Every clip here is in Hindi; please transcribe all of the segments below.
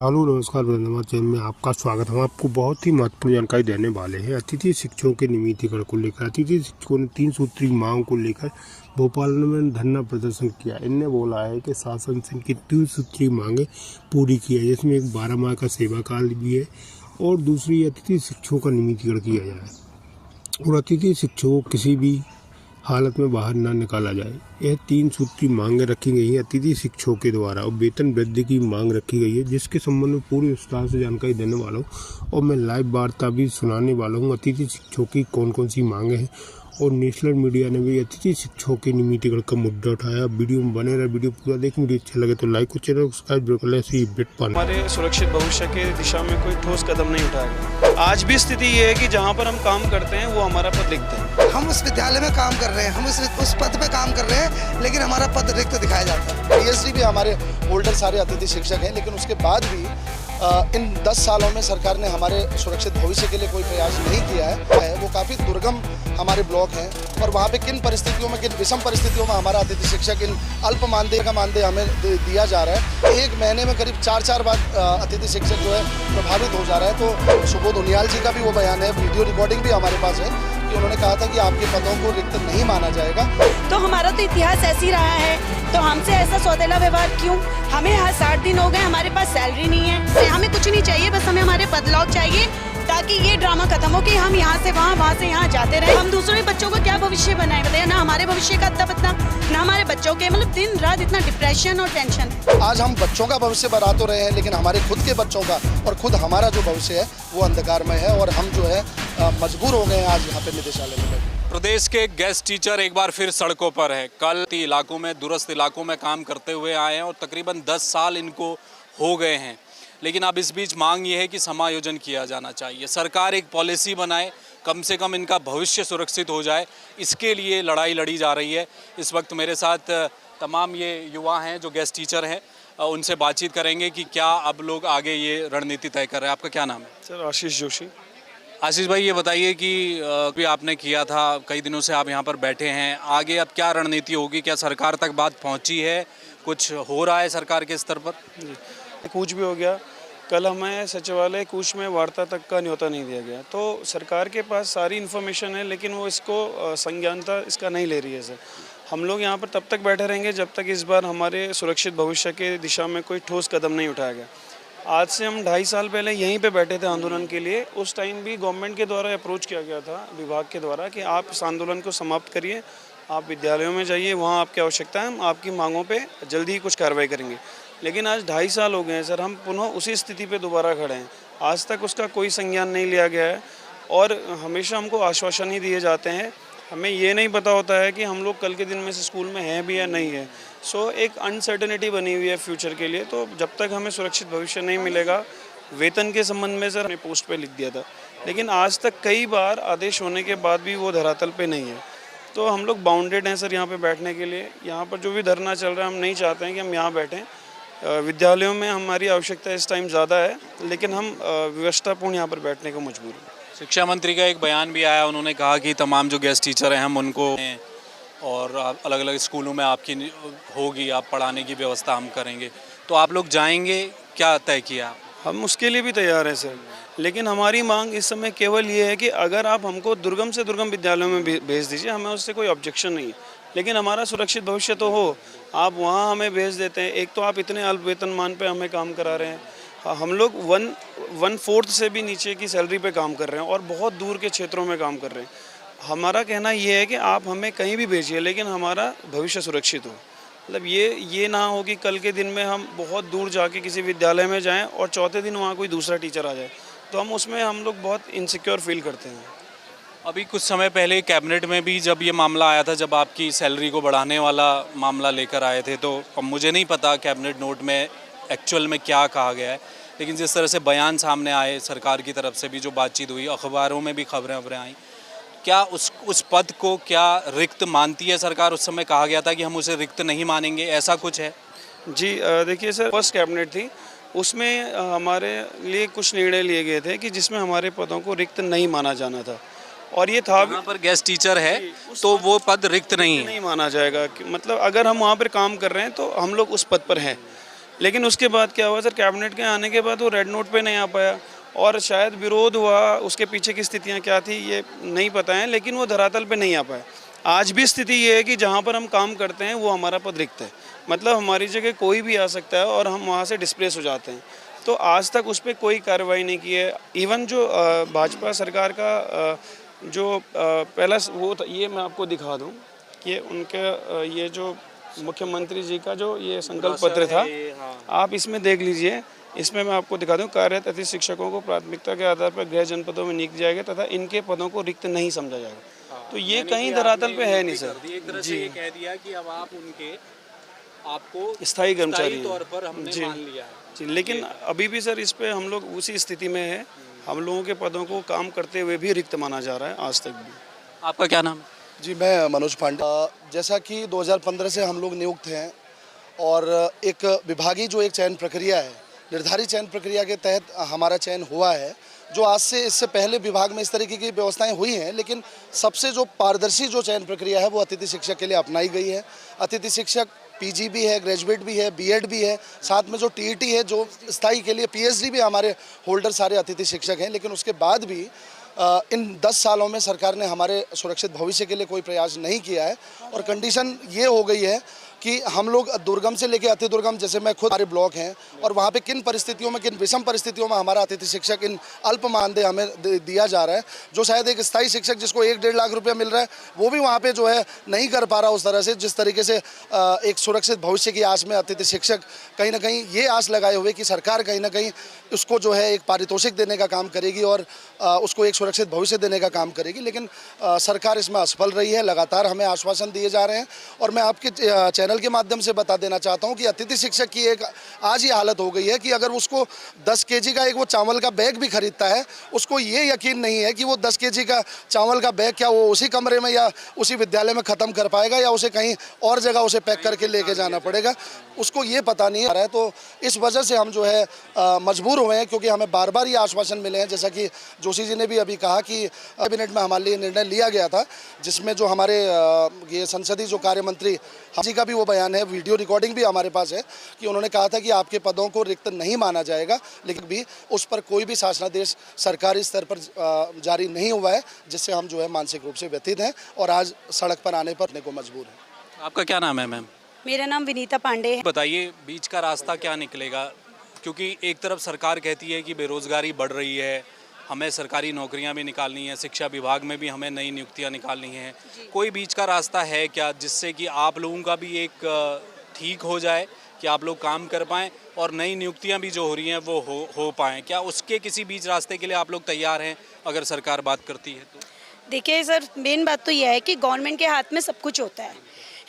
हेलो नमस्कार वंदना चैनल में आपका स्वागत है। हम आपको बहुत ही महत्वपूर्ण जानकारी देने वाले हैं। अतिथि शिक्षकों के नियमितीकरण को लेकर अतिथि शिक्षकों ने 3 सूत्री मांग को लेकर भोपाल में धरना प्रदर्शन किया। इनने बोला है कि शासन से इनकी 3 सूत्री मांगे पूरी की है, जिसमें एक 12 माह का सेवा काल भी है और दूसरी अतिथि शिक्षकों का नियमितीकरण किया जाए और अतिथि शिक्षकों को किसी भी हालत में बाहर न निकाला जाए। यह 3 सूत्री मांगें रखी गई हैं अतिथि शिक्षकों के द्वारा और वेतन वृद्धि की मांग रखी गई है, जिसके संबंध में पूरी विस्तार से जानकारी देने वाला हूँ और मैं लाइव वार्ता भी सुनाने वाला हूँ। अतिथि शिक्षकों की कौन कौन सी मांगे हैं और नेशनल मीडिया ने भी अतिथि शिक्षकों के नियमितीकरण का मुद्दा उठाया। वीडियो में बने रहे, वीडियो पूरा देखें। वीडियो अच्छा लगे तो लाइक और चैनल सब्सक्राइब जरूर करें। ऐसी अपडेट पाने हमारे सुरक्षित भविष्य के दिशा में कोई ठोस कदम नहीं उठाया गया। आज भी स्थिति ये है कि जहाँ पर हम काम करते हैं वो हमारा पद रिक्त है। हम उस विद्यालय में काम कर रहे हैं, हम उस पद पे काम कर रहे हैं, लेकिन हमारा पद रिक्त दिखाया जाता है। पीएचडी भी हमारे होल्डर सारे अतिथि शिक्षक हैं, लेकिन उसके बाद भी इन 10 सालों में सरकार ने हमारे सुरक्षित भविष्य के लिए कोई प्रयास नहीं किया है। वो काफ़ी दुर्गम हमारे ब्लॉक हैं और वहाँ पे किन परिस्थितियों में, किन विषम परिस्थितियों में हमारा अतिथि शिक्षक इन अल्प मानदेय का मानदेय हमें दिया जा रहा है। एक महीने में करीब 4 बार अतिथि शिक्षक जो है प्रभावित हो जा रहा है। तो सुबोध उनियाल जी का भी वो बयान है, वीडियो रिकॉर्डिंग भी हमारे पास है कि उन्होंने कहा था कि आपके पदों को रिक्त नहीं माना जाएगा। तो हमारा तो इतिहास ऐसी रहा है, तो हमसे ऐसा सौतेला व्यवहार क्यों? हमें 60 दिन हो गए, हमारे पास सैलरी नहीं है, हमें कुछ नहीं चाहिए, बस हमें हमारे बदलाव चाहिए ताकि ये ड्रामा खत्म हो कि हम यहाँ से वहाँ, वहाँ से यहाँ जाते रहे। हम दूसरे बच्चों को क्या भविष्य बनाए बताइए? ना हमारे भविष्य का अता पता, ना हमारे बच्चों के। मतलब दिन रात इतना डिप्रेशन और टेंशन। आज हम बच्चों का भविष्य बना तो रहे हैं, लेकिन हमारे खुद के बच्चों का और खुद हमारा जो भविष्य है वो अंधकार में है और हम जो है मजबूर हो गए हैं आज यहाँ पे निदेशालय में। प्रदेश के गेस्ट टीचर एक बार फिर सड़कों पर है। कल इलाकों में, दूरस्थ इलाकों में काम करते हुए आए हैं और तकरीबन 10 साल इनको हो गए हैं, लेकिन अब इस बीच मांग ये है कि समायोजन किया जाना चाहिए। सरकार एक पॉलिसी बनाए, कम से कम इनका भविष्य सुरक्षित हो जाए, इसके लिए लड़ाई लड़ी जा रही है। इस वक्त मेरे साथ तमाम ये युवा हैं जो गेस्ट टीचर हैं, उनसे बातचीत करेंगे कि क्या अब लोग आगे ये रणनीति तय कर रहे हैं। आपका क्या नाम है? सर आशीष जोशी। आशीष भाई, ये बताइए कि भी आपने किया था, कई दिनों से आप यहाँ पर बैठे हैं, आगे अब क्या रणनीति होगी? क्या सरकार तक बात पहुँची है? कुछ हो रहा है सरकार के स्तर पर? जी, कूच भी हो गया। कल हमें सचिवालय कूच में वार्ता तक का न्योता नहीं दिया गया। तो सरकार के पास सारी इन्फॉर्मेशन है, लेकिन वो इसको संज्ञानता इसका नहीं ले रही है। सर, हम लोग यहाँ पर तब तक बैठे रहेंगे जब तक इस बार हमारे सुरक्षित भविष्य के दिशा में कोई ठोस कदम नहीं उठाया गया। आज से हम 2.5 साल पहले यहीं पे बैठे थे आंदोलन के लिए। उस टाइम भी गवर्नमेंट के द्वारा अप्रोच किया गया था, विभाग के द्वारा, कि आप इस आंदोलन को समाप्त करिए, आप विद्यालयों में जाइए, वहाँ आपकी आवश्यकता है, हम आपकी मांगों पे जल्दी ही कुछ कार्रवाई करेंगे। लेकिन आज 2.5 साल हो गए हैं सर, हम पुनः उसी स्थिति पे दोबारा खड़े हैं। आज तक उसका कोई संज्ञान नहीं लिया गया है और हमेशा हमको आश्वासन ही दिए जाते हैं। हमें ये नहीं पता होता है कि हम लोग कल के दिन में से स्कूल में हैं भी या नहीं है। सो एक अनसर्टेनिटी बनी हुई है फ्यूचर के लिए। तो जब तक हमें सुरक्षित भविष्य नहीं मिलेगा, वेतन के संबंध में सर हमने पोस्ट पे लिख दिया था, लेकिन आज तक कई बार आदेश होने के बाद भी वो धरातल पे नहीं है। तो हम लोग बाउंडेड हैं सर यहाँ पे बैठने के लिए। यहाँ पर जो भी धरना चल रहा है, हम नहीं चाहते हैं कि हम यहाँ बैठें। विद्यालयों में हमारी आवश्यकता इस टाइम ज़्यादा है, लेकिन हम व्यवस्थापूर्ण यहाँ पर बैठने को मजबूर हैं। शिक्षा मंत्री का एक बयान भी आया, उन्होंने कहा कि तमाम जो गेस्ट टीचर हैं हम उनको और अलग अलग स्कूलों में आपकी होगी, आप पढ़ाने की व्यवस्था हम करेंगे। तो आप लोग जाएंगे? क्या तय किया? हम उसके लिए भी तैयार हैं सर, लेकिन हमारी मांग इस समय केवल ये है कि अगर आप हमको दुर्गम से दुर्गम विद्यालयों में भेज दीजिए, हमें उससे कोई ऑब्जेक्शन नहीं है, लेकिन हमारा सुरक्षित भविष्य तो हो। आप वहाँ हमें भेज देते हैं, एक तो आप इतने अल्प वेतनमान पे हमें काम करा रहे हैं। हम लोग 1/4 से भी नीचे की सैलरी पे काम कर रहे हैं और बहुत दूर के क्षेत्रों में काम कर रहे हैं। हमारा कहना ये है कि आप हमें कहीं भी भेजिए, लेकिन हमारा भविष्य सुरक्षित हो। मतलब ये ना हो कि कल के दिन में हम बहुत दूर जाके किसी विद्यालय में जाएं और चौथे दिन वहाँ कोई दूसरा टीचर आ जाए, तो हम लोग बहुत इनसिक्योर फील करते हैं। अभी कुछ समय पहले कैबिनेट में भी जब ये मामला आया था, जब आपकी सैलरी को बढ़ाने वाला मामला लेकर आए थे, तो अब मुझे नहीं पता कैबिनेट नोट में एक्चुअल में क्या कहा गया है, लेकिन जिस तरह से बयान सामने आए सरकार की तरफ से भी, जो बातचीत हुई, अखबारों में भी खबरें आई, क्या उस पद को क्या रिक्त मानती है सरकार? उस समय कहा गया था कि हम उसे रिक्त नहीं मानेंगे, ऐसा कुछ है? जी देखिए सर, फर्स्ट कैबिनेट थी, उसमें हमारे लिए कुछ निर्णय लिए गए थे कि जिसमें हमारे पदों को रिक्त नहीं माना जाना था, और ये था वहाँ पर गेस्ट टीचर है तो वो पद रिक्त नहीं माना जाएगा। मतलब अगर हम वहाँ पर काम कर रहे हैं तो हम लोग उस पद पर हैं, लेकिन उसके बाद क्या हुआ सर, कैबिनेट के आने के बाद वो रेड नोट पे नहीं आ पाया और शायद विरोध हुआ, उसके पीछे की स्थितियाँ क्या थी ये नहीं पता है, लेकिन वो धरातल पे नहीं आ पाया। आज भी स्थिति ये है कि जहाँ पर हम काम करते हैं वो हमारा पद रिक्त है, मतलब हमारी जगह कोई भी आ सकता है और हम वहाँ से डिस्प्लेस हो जाते हैं। तो आज तक उस पर कोई कार्रवाई नहीं की है। इवन जो भाजपा सरकार का जो पहला वो था, ये मैं आपको दिखा दूँ कि उनका ये जो मुख्यमंत्री जी का जो ये संकल्प पत्र था, आप इसमें देख लीजिए। इसमें मैं आपको दिखा दूं, कार्यरत अतिथि शिक्षकों को प्राथमिकता के आधार पर गृह जनपदों में नियुक्त जाएगा तथा इनके पदों को रिक्त नहीं समझा जाएगा। तो ये कहीं धरातल पे है नहीं सर। एक तरह से ये कह दिया कि अब आप उनके आपको स्थायी कर्मचारी तौर पर हमने मान लिया है जी। लेकिन अभी भी सर इस पे हम लोग उसी स्थिति में है, हम लोगों के पदों को काम करते हुए भी रिक्त माना जा रहा है आज तक भी। आपका क्या नाम है? जी, मैं मनोज पांडे। जैसा कि 2015 से हम लोग नियुक्त हैं और एक विभागीय जो एक चयन प्रक्रिया है, निर्धारित चयन प्रक्रिया के तहत हमारा चयन हुआ है। जो आज से इससे पहले विभाग में इस तरीके की व्यवस्थाएं हुई हैं, लेकिन सबसे जो पारदर्शी जो चयन प्रक्रिया है वो अतिथि शिक्षक के लिए अपनाई गई है। अतिथि शिक्षक पीजी भी है, ग्रेजुएट भी है, बीएड भी है, साथ में जो टीईटी है, जो स्थायी के लिए पीएचडी भी हमारे होल्डर सारे अतिथि शिक्षक हैं। लेकिन उसके बाद भी इन 10 सालों में सरकार ने हमारे सुरक्षित भविष्य के लिए कोई प्रयास नहीं किया है और कंडीशन ये हो गई है कि हम लोग दुर्गम से लेकर अति दुर्गम, जैसे मैं खुद हमारे ब्लॉक हैं और वहाँ पे किन परिस्थितियों में, किन विषम परिस्थितियों में हमारा अतिथि शिक्षक इन अल्प मानदेय हमें दिया जा रहा है। जो शायद एक स्थायी शिक्षक जिसको 1-1.5 लाख रुपया मिल रहा है वो भी वहाँ पे जो है नहीं कर पा रहा उस तरह से, जिस तरीके से एक सुरक्षित भविष्य की आस में अतिथि शिक्षक कहीं ना कहीं ये आस लगाए हुए कि सरकार कहीं ना कहीं उसको जो है एक पारितोषिक देने का काम करेगी और उसको एक सुरक्षित भविष्य देने का काम करेगी। लेकिन सरकार इसमें असफल रही है। लगातार हमें आश्वासन दिए जा रहे हैं और मैं आपके चैनल के माध्यम से बता देना चाहता हूं कि अतिथि शिक्षक की एक आज ये हालत हो गई है कि अगर उसको 10 केजी का एक वो चावल का बैग भी खरीदता है, उसको ये यकीन नहीं है कि वो 10 केजी का चावल का बैग क्या वो उसी कमरे में या उसी विद्यालय में ख़त्म कर पाएगा या उसे कहीं और जगह उसे पैक करके लेके जाना पड़ेगा, उसको ये पता नहीं आ रहा है। तो इस वजह से हम जो है मजबूर हुए हैं, क्योंकि हमें बार बार ये आश्वासन मिले हैं। जैसा कि जोशी जी ने भी अभी कहा कि कैबिनेट में हमारे लिए निर्णय लिया गया था, जिसमें जो हमारे ये संसदीय जो कार्य मंत्री जी का भी वो बयान है, वीडियो रिकॉर्डिंग भी हमारे पास है, कि उन्होंने कहा था कि आपके पदों को रिक्त नहीं माना जाएगा, लेकिन भी उस पर कोई भी शासनादेश सरकारी स्तर पर जारी नहीं हुआ है, जिससे हम जो है मानसिक रूप से व्यथित हैं और आज सड़क पर आने पर को मजबूर हैं। आपका क्या नाम है मैम? मेरा नाम विनीता पांडे है। बताइए बीच का रास्ता क्या निकलेगा, क्योंकि एक तरफ सरकार कहती है कि बेरोजगारी बढ़ रही है, हमें सरकारी नौकरियां भी निकालनी है, शिक्षा विभाग में भी हमें नई नियुक्तियां निकालनी हैं, कोई बीच का रास्ता है क्या जिससे कि आप लोगों का भी एक ठीक हो जाए कि आप लोग काम कर पाएँ और नई नियुक्तियां भी जो हो रही हैं वो हो पाएँ? क्या उसके किसी बीच रास्ते के लिए आप लोग तैयार हैं अगर सरकार बात करती है तो? देखिए सर, मेन बात तो यह है कि गवर्नमेंट के हाथ में सब कुछ होता है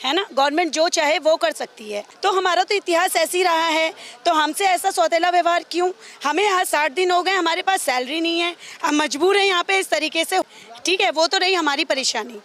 ना। गवर्नमेंट जो चाहे वो कर सकती है। तो हमारा तो इतिहास ऐसे ही रहा है, तो हमसे ऐसा सौतेला व्यवहार क्यों? हमें हर 60 दिन हो गए, हमारे पास सैलरी नहीं है, हम मजबूर हैं यहाँ पे इस तरीके से। ठीक है, वो तो रही हमारी परेशानी,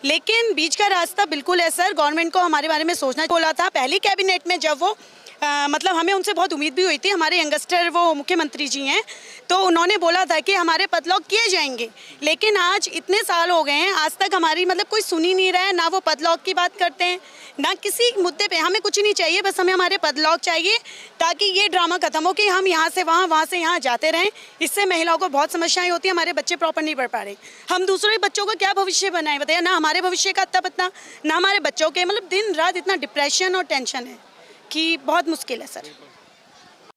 लेकिन बीच का रास्ता बिल्कुल है सर। गवर्नमेंट को हमारे बारे में सोचना बोला था पहली कैबिनेट में, जब वो मतलब हमें उनसे बहुत उम्मीद भी हुई थी। हमारे यंगस्टर वो मुख्यमंत्री जी हैं, तो उन्होंने बोला था कि हमारे पदलॉक किए जाएंगे, लेकिन आज इतने साल हो गए हैं, आज तक हमारी मतलब कोई सुन ही नहीं रहा है। ना वो पदलॉक की बात करते हैं, ना किसी मुद्दे पे। हमें कुछ नहीं चाहिए, बस हमें हमारे पदलॉक चाहिए, ताकि ये ड्रामा खत्म हो कि हम यहाँ से वहाँ, वहाँ से यहाँ जाते रहें। इससे महिलाओं को बहुत समस्याएं होती हैं, हमारे बच्चे प्रॉपर नहीं पढ़ पा रहे। हम दूसरे बच्चों का क्या भविष्य बनाए बताइए? ना हमारे भविष्य का अत्ता पत्ता, ना हमारे बच्चों के। मतलब दिन रात इतना डिप्रेशन और टेंशन है कि बहुत मुश्किल है सर।